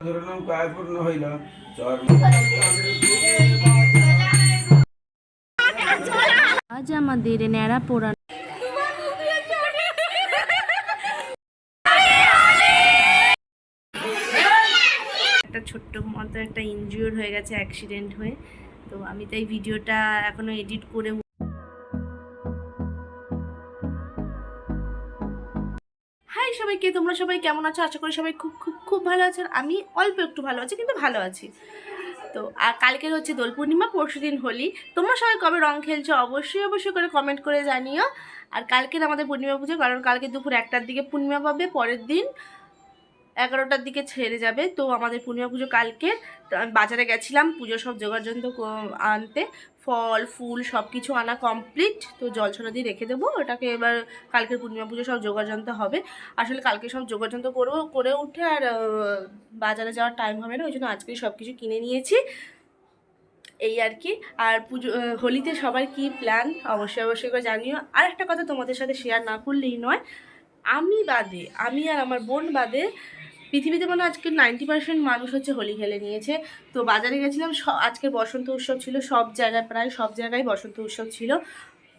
ধরলাম কায়পূর্ণ হইল আজ আমাদের ন্যাড়া পোড়া একটা ছোট্ট মতো একটা ইনজিওর হয়ে গেছে অ্যাক্সিডেন্ট হয়ে। তো আমি তাই ভিডিওটা এখনো এডিট করে। হাই সবাইকে, তোমরা সবাই কেমন আছো? আশা করি সবাই খুব খুব খুব ভালো আছো। আমি অল্প একটু ভালো আছি, কিন্তু ভালো আছি। তো আর কালকের হচ্ছে দোল পূর্ণিমা, পরশুদিন হোলি। তোমরা সবাই কবে রং খেলছো অবশ্যই অবশ্যই করে কমেন্ট করে জানিও। আর কালকের আমাদের পূর্ণিমা পুজো, কারণ কালকে দুপুর 1টার দিকে পূর্ণিমা পাবে, পরের দিন 11টার দিকে ছেড়ে যাবে। তো আমাদের পূর্ণিমা পুজো কালকে। তো আমি বাজারে গেছিলাম পুজো সব জোগাড়যন্ত্র আনতে, ফল ফুল সব কিছু আনা কমপ্লিট। তো জল ছড়া দিয়ে রেখে দেবো ওটাকে। এবার কালকের পূর্ণিমা পুজো সব জোগাড়যন্ত্র হবে। আসলে কালকে সব জোগাড়যন্ত্র করবো, করে উঠে আর বাজারে যাওয়ার টাইম হবে না, ওই জন্য আজকেই সব কিছু কিনে নিয়েছি, এই আর কি। আর পুজো হোলিতে সবার কি প্ল্যান অবশ্যই অবশ্যই করে জানিও। আর একটা কথা তোমাদের সাথে শেয়ার না করলেই নয়, আমি আর আমার বোন বাদে পৃথিবীতে মানে আজকে 90% মানুষ হচ্ছে হোলি খেলে নিয়েছে। তো বাজারে গেছিলাম, আজকে বসন্ত উৎসব ছিল, সব জায়গায় প্রায় সব জায়গায় বসন্ত উৎসব ছিল।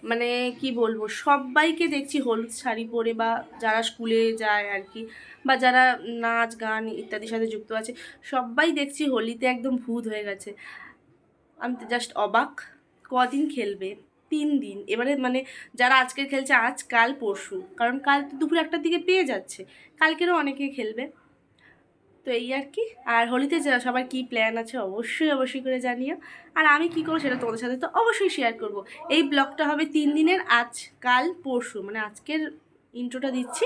মানে কি বলবো, সবাইকে দেখছি হলুদ শাড়ি পরে, বা যারা স্কুলে যায় আর কি, বা যারা নাচ গান ইত্যাদির সাথে যুক্ত আছে, সবাই দেখছি হোলিতে একদম ভূত হয়ে গেছে। আমি তো জাস্ট অবাক। কদিন খেলবে? 3 দিন। এবারে মানে যারা আজকের খেলছে আজ কাল পরশু, কারণ কাল তো দুপুর 1টার দিকে পেয়ে যাচ্ছে, কালকেরও অনেকে খেলবে। তো এই আর কি। আর হোলিতে সবার কী প্ল্যান আছে অবশ্যই অবশ্যই করে জানিও। আর আমি কী করবো সেটা তোমাদের সাথে তো অবশ্যই শেয়ার করব। এই ব্লগটা হবে 3 দিনের, আজ কাল পরশু, মানে আজকের ইন্ট্রোটা দিচ্ছি,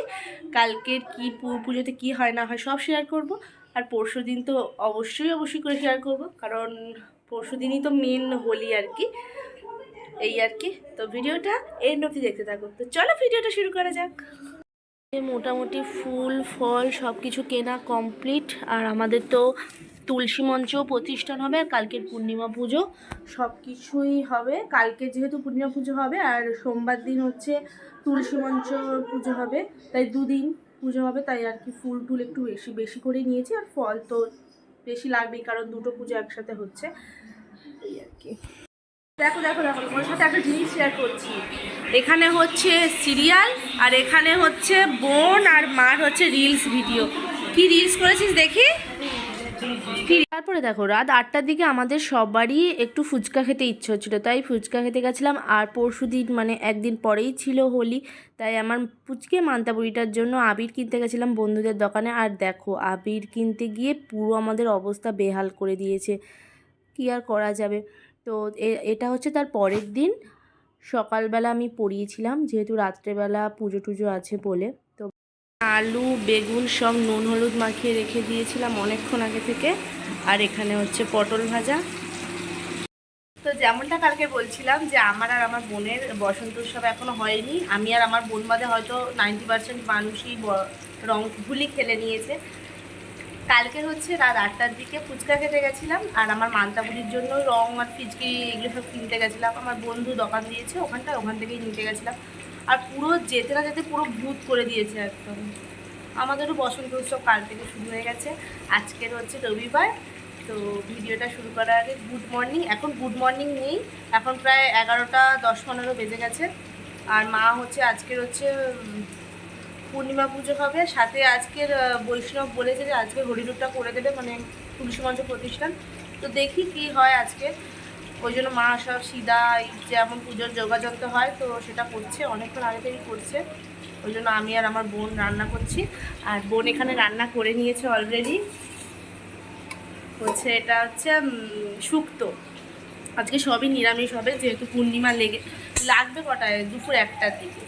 কালকের কি পুজোতে কি হয় না হয় সব শেয়ার করব। আর পরশু দিন তো অবশ্যই অবশ্যই করে শেয়ার করব, কারণ পরশু দিনই তো মেন হোলি আর কি। এই আর কি। তো ভিডিওটা এন্ড অবধি দেখতে থাকো। তো চলো ভিডিওটা শুরু করা যাক। মোটামুটি ফুল ফল সব কিছু কেনা কমপ্লিট। আর আমাদের তো তুলসী মঞ্চও প্রতিষ্ঠান হবে, আর কালকের পূর্ণিমা পুজো সব কিছুই হবে। কালকে যেহেতু পূর্ণিমা পুজো হবে, আর সোমবার দিন হচ্ছে তুলসী মঞ্চ পুজো হবে, তাই 2 দিন পুজো হবে। তাই আর কি ফুল টুল একটু বেশি বেশি করে নিয়েছি, আর ফল তো বেশি লাগবেই, কারণ দুটো পুজো একসাথে হচ্ছে, এই আর কি। দেখো দেখো দেখো, তোমার সাথে একটা জিনিস শেয়ার করছি। এখানে হচ্ছে সিরিয়াল, আর এখানে হচ্ছে বোন আর মার হচ্ছে রিলস ভিডিও। কি রিলস করেছিস দেখি। তারপরে দেখো রাত 8টার দিকে আমাদের সবারই একটু ফুচকা খেতে ইচ্ছে হচ্ছিলো, তাই ফুচকা খেতে গেছিলাম। আর পরশু দিন মানে একদিন পরেই ছিল হোলি, তাই আমার পুচকে মান্তাবুড়িটার জন্য আবির কিনতে গেছিলাম বন্ধুদের দোকানে। আর দেখো আবির কিনতে গিয়ে পুরো আমাদের অবস্থা বেহাল করে দিয়েছে, কী আর করা যাবে। তো এটা হচ্ছে তার পরের দিন সকালবেলা আমি পড়িয়েছিলাম, যেহেতু রাত্রেবেলা পুজো টুজো আছে বলে। তো আলু বেগুন সব নুন হলুদ মাখিয়ে রেখে দিয়েছিলাম অনেকক্ষণ আগে থেকে। আর এখানে হচ্ছে পটল ভাজা। তো যেমনটা কালকে বলছিলাম যে আমার আর আমার বোনের বসন্ত উৎসব এখনও হয়নি। আমি আর আমার বোন বাদে হয়তো 90% মানুষই রং হোলি খেলে নিয়েছে। কালকে হচ্ছে রাত 8টার দিকে ফুচকা খেতে গেছিলাম, আর আমার মান্তাবুড়ির জন্য রং আর ফিচকি এগুলো সব কিনতে গেছিলাম। আমার বন্ধু দোকান দিয়েছে ওখান থেকেই নিতে গেছিলাম। আর পুরো যেতে না যেতে পুরো ভূত করে দিয়েছে একদম। আমাদেরও বসন্ত উৎসব কাল থেকে শুরু হয়ে গেছে, আজকের হচ্ছে রবিবার। তো ভিডিওটা শুরু করার আগে গুড মর্নিং। এখন গুড মর্নিং নেই, এখন প্রায় 11টা 10-15 বেজে গেছে। আর মা হচ্ছে আজকের হচ্ছে পূর্ণিমা পুজো হবে, সাথে আজকের বৈষ্ণব বলেছে যে আজকে হরিলুটটা করে দেবে, মানে তুলসী মঞ্চ প্রতিষ্ঠান। তো দেখি কি হয় আজকে। ওই জন্য মা সব সিদা যেমন পুজোর যোগাযন্ত্র হয় তো সেটা করছে, অনেকক্ষণ আগে থেকেই করছে। ওই জন্য আমি আর আমার বোন রান্না করছি। আর বোন এখানে রান্না করে নিয়েছে অলরেডি, হচ্ছে এটা হচ্ছে শুক্তো। আজকে সবই নিরামিষ হবে, যেহেতু পূর্ণিমা লাগবে কটায়, দুপুর 1টার দিকে।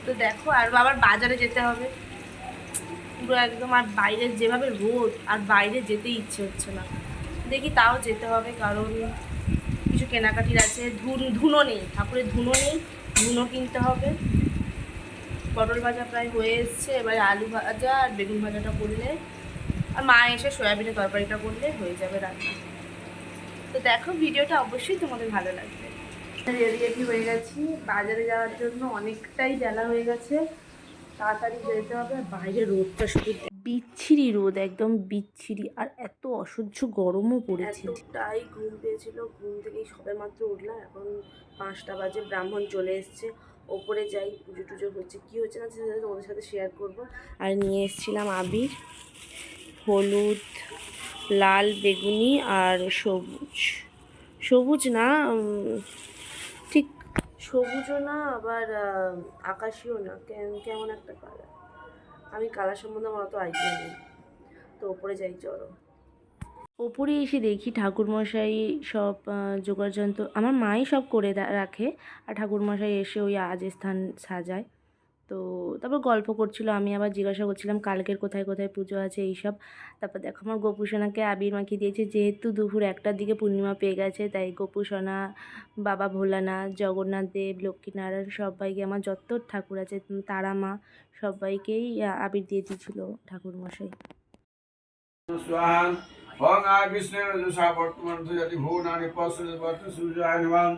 তো দেখো, আর আবার বাজারে যেতে হবে পুরো একদম। আর বাইরের যেভাবে রোদ, আর বাইরে যেতে ইচ্ছে হচ্ছে না, দেখি তাও যেতে হবে, কারণ কিছু কেনাকাটির আছে। ধুনো নেই, ঠাকুরের ধুনো নেই, ধুনো কিনতে হবে। পটল ভাজা প্রায় হয়ে এসছে, এবারে আলু ভাজা আর বেগুন ভাজাটা করলে, আর মা এসে সয়াবিনের তরকারিটা করলে হয়ে যাবে রান্না। তো দেখো ভিডিওটা অবশ্যই তোমাদের ভালো লাগবে। রেডি হয়ে গেছি বাজারে যাওয়ার জন্য, অনেকটাই বেলা হয়ে গেছে, তাড়াতাড়ি যেতে হবে। আর বাইরে রোদটা শুধু বিচ্ছিরি রোদ, একদম বিচ্ছিরি, আর এত অসহ্য গরমও পড়েছে। তাই ঘুম পেয়েছিল, ঘুম থেকেই সবে মাত্র উঠলাম। এখন 5টা বাজে, ব্রাহ্মণ চলে এসছে। ওপরে যাই, পুজো টুজো হচ্ছে, কী হচ্ছে না সেটা তোমাদের সাথে শেয়ার করব। আর নিয়ে এসেছিলাম আবির, হলুদ, লাল, বেগুনি আর সবুজ। সবুজ না, ঠিক সবুজও না, আবার আকাশিও না, কেমন একটা কালার। আমি কালার সম্বন্ধে আমার অত আইডিয়া নেই। তো ওপরে যাই, চলো। ওপরে এসে দেখি ঠাকুরমশাই সব জোগাড়যন্ত্র আমার মাই সব করে রাখে, আর ঠাকুরমশাই এসে ওই স্থান সাজায়। তো তারপর গল্প করছিল, আমি আবার জিজ্ঞাসা করছিলাম কালকের কোথায় কোথায় পুজো আছে এইসব। তারপর দেখো আমার গোপুসোনাকে আবির মাখিয়ে দিয়েছে, যেহেতু দুপুর 1টার দিকে পূর্ণিমা পেয়ে গেছে, তাই গোপুসোনা, বাবা ভোলানাথ, জগন্নাথ দেব, লক্ষ্মীনারায়ণ সবাইকে, আমার যত ঠাকুর আছে, তারা মা, সবাইকেই আবির দিয়ে দিয়েছিল ঠাকুরমশাই। ওং আয় বিষ্ণুরজসা বর্তমান তুজতি ভুবনানি পশ্চিমবর্তী সূর্যায় নমঃ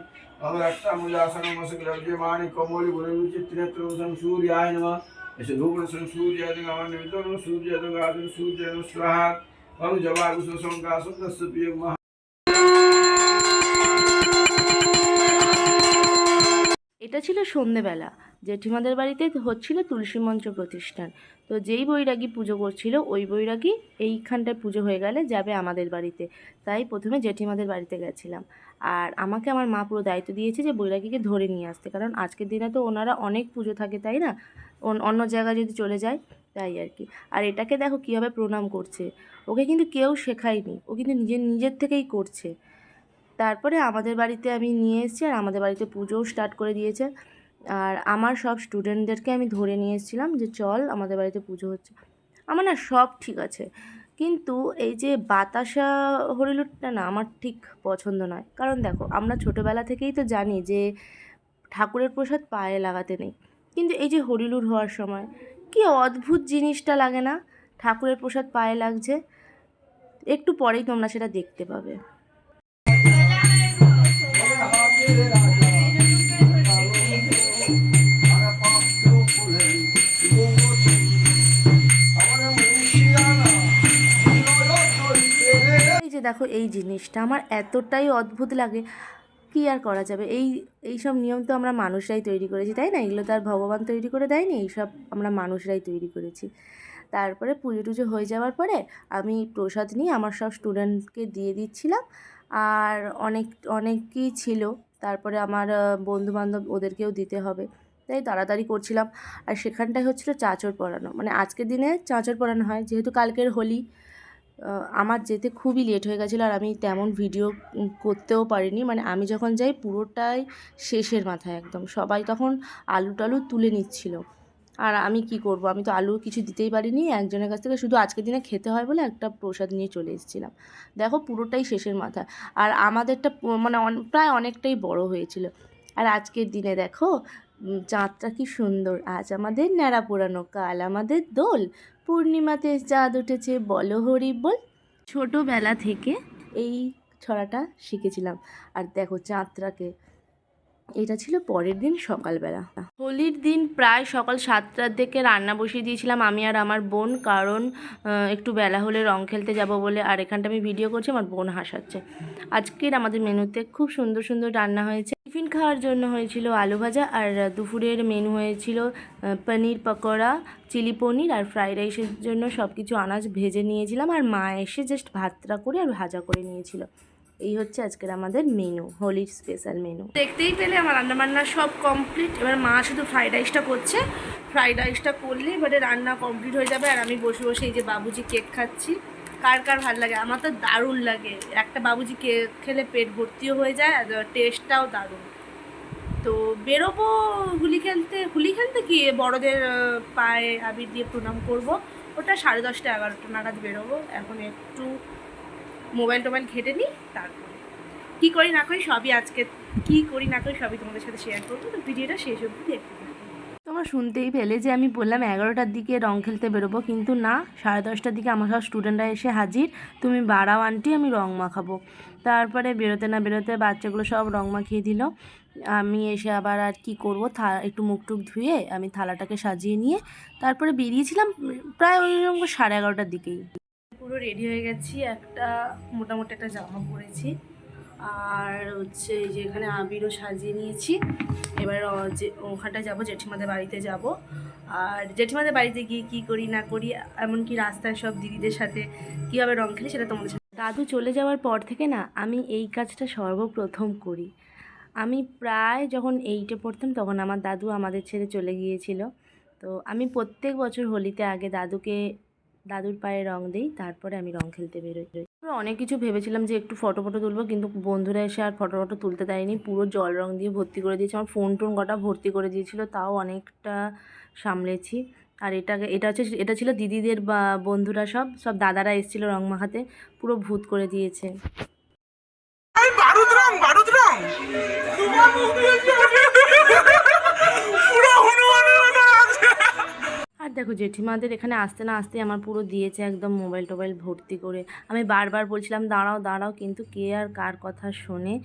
অহরক্তামূলাসনমসিকলব্যমানি কমলি গুণবিচিত্রেত্রোষং সূর্যায় নমঃ এসে ধূপনসং সূর্যায় আমার নিমিত্তং সূর্যায় গাদুন সূর্যায় স্বাহা ওং জবাগুসংকাসং তস্য প্রিয়ং মহা। এটা ছিল সন্ধেবেলা, জেঠিমাদের বাড়িতে হচ্ছিল তুলসী মঞ্চ প্রতিষ্ঠান। তো যেই বৈরাগী পুজো করছিল, ওই বৈরাগী এইখানটায় পুজো হয়ে গেলে যাবে আমাদের বাড়িতে, তাই প্রথমে জেঠিমাদের বাড়িতে গেছিলাম। আর আমাকে আমার মা পুরো দায়িত্ব দিয়েছে যে বৈরাগীকে ধরে নিয়ে আসতে, কারণ আজকের দিনে তো ওনারা অনেক পুজো থাকে, তাই না, অন্য জায়গায় যদি চলে যায়, তাই আর কি। আর এটাকে দেখো কীভাবে প্রণাম করছে, ওকে কিন্তু কেউ শেখায়নি, ও কিন্তু নিজের থেকেই করছে। তারপরে আমাদের বাড়িতে আমি নিয়ে এসেছি, আর আমাদের বাড়িতে পুজোও স্টার্ট করে দিয়েছে। আর আমার সব স্টুডেন্টদেরকে আমি ধরে নিয়ে এসেছিলাম যে চল আমাদের বাড়িতে পুজো হচ্ছে। আমার না সব ঠিক আছে, কিন্তু এই যে বাতাসা হরিলুটটা না আমার ঠিক পছন্দ নয়। কারণ দেখো, আমরা ছোটোবেলা থেকেই তো জানি যে ঠাকুরের প্রসাদ পায়ে লাগাতে নেই, কিন্তু এই যে হরিলুট হওয়ার সময় কি অদ্ভুত জিনিসটা লাগে না, ঠাকুরের প্রসাদ পায়ে লাগছে। একটু পরেই তোমরা সেটা দেখতে পাবে। এই যে দেখো, এই জিনিসটা আমার এতটাই অদ্ভুত লাগে, কি আর করা যাবে। এইসব নিয়ম তো আমরা মানুষরাই তৈরি করেছি, তাই না, এগুলো তো আর ভগবান তৈরি করে দেয়নি, এইসব আমরা মানুষরাই তৈরি করেছি। তারপরে পুজো টুজো হয়ে যাওয়ার পরে আমি প্রসাদ নিয়ে আমার সব স্টুডেন্টকে দিয়ে দিচ্ছিলাম। আর অনেকই ছিল, তারপরে আমার বন্ধুবান্ধব, ওদেরকেও দিতে হবে, তাই তাড়াতাড়ি করছিলাম। আর সেখানটায় হচ্ছিলো চাঁচর পরানো, মানে আজকের দিনে চাঁচর পরানো হয়, যেহেতু কালকের হোলি। আমার যেতে খুবই লেট হয়ে গেছিলো, আর আমি তেমন ভিডিও করতেও পারিনি। মানে আমি যখন যাই পুরোটাই শেষের মাথায়, একদম সবাই তখন আলু টালু তুলে নিচ্ছিল। আর আমি কি করব, আমি তো আলু কিছু দিতেই পারিনি, একজনের কাছ থেকে শুধু আজকের দিনে খেতে হয় বলে একটা প্রসাদ নিয়ে চলে এসেছিলাম। দেখো পুরোটাই শেষের মাথায়, আর আমাদেরটা মানে প্রায় অনেকটাই বড় হয়েছিল। আর আজকের দিনে দেখো চাঁদটা কি সুন্দর, আজ আমাদের ন্যাড়া পোড়ানো, কাল আমাদের দোল, পূর্ণিমাতে চাঁদ উঠেছে বলো হরি বল। ছোটোবেলা থেকে এই ছড়াটা শিখেছিলাম। আর দেখো চাঁদটাকে, এটা ছিল পরের দিন সকালবেলা, হোলির দিন প্রায় সকাল 7টার দিকে রান্না বসিয়ে দিয়েছিলাম আমি আর আমার বোন, কারণ একটু বেলা হলে রং খেলতে যাব বলে। আর এখানটা আমি ভিডিও করছি, আমার বোন হাসাচ্ছে। আজকের আমাদের মেনুতে খুব সুন্দর সুন্দর রান্না হয়েছে। টিফিন খাওয়ার জন্য হয়েছিল আলু ভাজা, আর দুপুরের মেনু হয়েছিল পনির পকোড়া, চিলি পনির, আর ফ্রাইড রাইসের জন্য সব কিছু আনাজ ভেজে নিয়েছিলাম, আর মা এসে জাস্ট ভাতটা করে আর ভাজা করে নিয়েছিল। এই হচ্ছে আজকের আমাদের মেনু, হোলির স্পেশাল মেনু। দেখতেই পেলে আমার রান্নাবান্না সব কমপ্লিট। এবার মা শুধু ফ্রাইড রাইসটা করছে, ফ্রাইড রাইসটা করলে এবারে রান্না কমপ্লিট হয়ে যাবে। আর আমি বসে বসে এই যে বাবুজি কেক খাচ্ছি। কার কার ভালো লাগে, আমার তো দারুণ লাগে। একটা বাবুজি কেক খেলে পেট ভর্তিও হয়ে যায়, আর টেস্টটাও দারুণ। তো বেরোবো হোলি খেলতে কি বড়দের পায়ে আবির দিয়ে প্রণাম করব। ওটা 10:30 11টা নাগাদ বেরোবো। এখন একটু মোবাইল টোবাইল ঘেটে নিই, তারপরে কী করি না করি সবই তোমাদের সাথে শেয়ার করবো। তো ভিডিওটা শেষ অবধি দেখতে থাকো। তোমরা শুনতেই পেলে যে আমি বললাম 11টার দিকে রং খেলতে বেরোবো, কিন্তু না, 10:30টার দিকে আমার সব স্টুডেন্টরা এসে হাজির। তুমি বাড়াও আন্টি, আমি রং মাখাবো। তারপরে বেরোতে না বেরোতে বাচ্চাগুলো সব রং মাখিয়ে দিল। আমি এসে আবার আর কি করব, একটু মুখ টুক ধুয়ে আমি থালাটাকে সাজিয়ে নিয়ে তারপরে বেরিয়েছিলাম প্রায় ওই রকম 11:30টার দিকেই। পুরো রেডি হয়ে গেছি, একটা মোটামুটি একটা জামা পরেছি, আর হচ্ছে এই যে এখানে আবিরও সাজিয়ে নিয়েছি। এবার যে ওখানটায় যাবো, জেঠিমাদের বাড়িতে যাব। আর জেঠিমাদের বাড়িতে গিয়ে কী করি না করি, এমনকি রাস্তায় সব দিদিদের সাথে কীভাবে রং খেলি সেটা তোমাদের সাথে। দাদু চলে যাওয়ার পর থেকে না আমি এই কাজটা সর্বপ্রথম করি। আমি প্রায় যখন 8-এ পড়তাম তখন আমার দাদু আমাদের ছেড়ে চলে গিয়েছিল। তো আমি প্রত্যেক বছর হোলিতে আগে দাদুর পায়ে রং দিই, তারপরে আমি রং খেলতে বেরোই। অনেক কিছু ভেবেছিলাম যে একটু ফটো তুলবো, কিন্তু বন্ধুরা এসে আর ফটো তুলতে দেয়নি, পুরো জল রং দিয়ে ভর্তি করে দিয়েছে। আমার ফোন টোন গোটা ভর্তি করে দিয়েছিল, তাও অনেকটা সামলেছি। আর এটা ছিল দিদিদের বা বন্ধুরা সব দাদারা এসেছিলো রং মাখাতে, পুরো ভূত করে দিয়েছে। আর দেখো জেঠিমাদের এখানে আসতে না আসতে আমার পুরো দিয়েছে একদম মোবাইল টোবাইল ভর্তি করে। আমি বারবার বলছিলাম দাঁড়াও, কিন্তু কে আর কার কথা শোনে,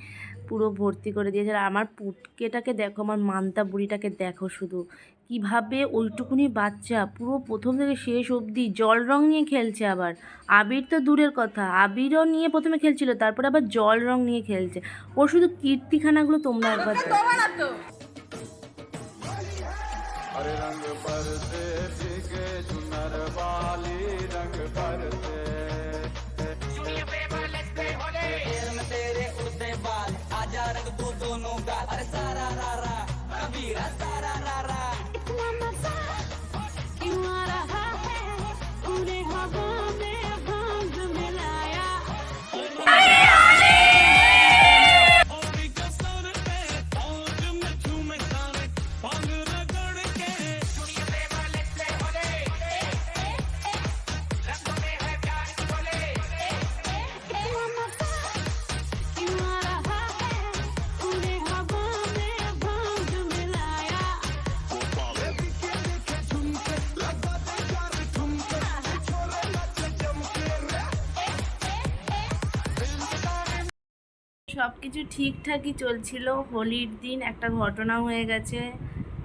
পুরো ভর্তি করে দিয়েছে। আর আমার পুটকেটাকে দেখো, আমার মান্তা বুড়িটাকে দেখো শুধু কিভাবে ওইটুকুনি বাচ্চা পুরো প্রথম থেকে শেষ অবধি জল রং নিয়ে খেলছে। আবার আবির তো দূরের কথা, আবিরও নিয়ে প্রথমে খেলছিল, তারপরে আবার জল রং নিয়ে খেলছে। ওর শুধু কীর্তিখানাগুলো তোমরা একবার দেখো। हरे रंग बरसे भीगे चुनर वाली रंग बरसे तेरे उड़ते बाल आजा रंग दो दोनों गाल अरे सारा रारा कबीरा सारा रारा इतना मजा क्यों आ रहा है तूने हवा में भांग मिलाया সব কিছু ঠিকঠাকই চলছিল। হোলির দিন একটা ঘটনা হয়ে গেছে,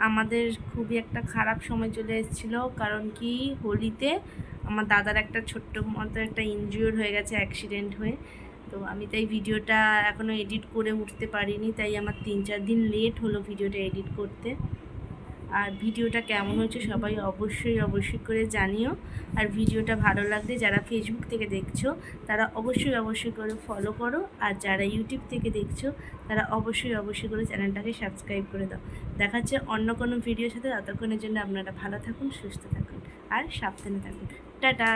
আমাদের খুবই একটা খারাপ সময় চলে এসেছিলো। কারণ কি, হোলিতে আমার দাদার একটা ছোট্ট মতো একটা ইনজিওর হয়ে গেছে অ্যাক্সিডেন্ট হয়ে। তো আমি তাই ভিডিওটা এখনও এডিট করে উঠতে পারিনি, তাই আমার 3-4 দিন লেট হলো ভিডিওটা এডিট করতে। আর ভিডিওটা কেমন হয়েছে সবাই অবশ্যই করে জানিও। আর ভিডিওটা ভালো লাগলে যারা ফেসবুক থেকে দেখছো তারা অবশ্যই করে ফলো করো, আর যারা ইউটিউব থেকে দেখছো তারা অবশ্যই করে চ্যানেলটাকে সাবস্ক্রাইব করে দাও। দেখা হচ্ছে অন্য কোনো ভিডিওর সাথে। ততক্ষণের জন্য আপনারা ভালো থাকুন, সুস্থ থাকুন আর সাবধানে থাকুন। টাটা।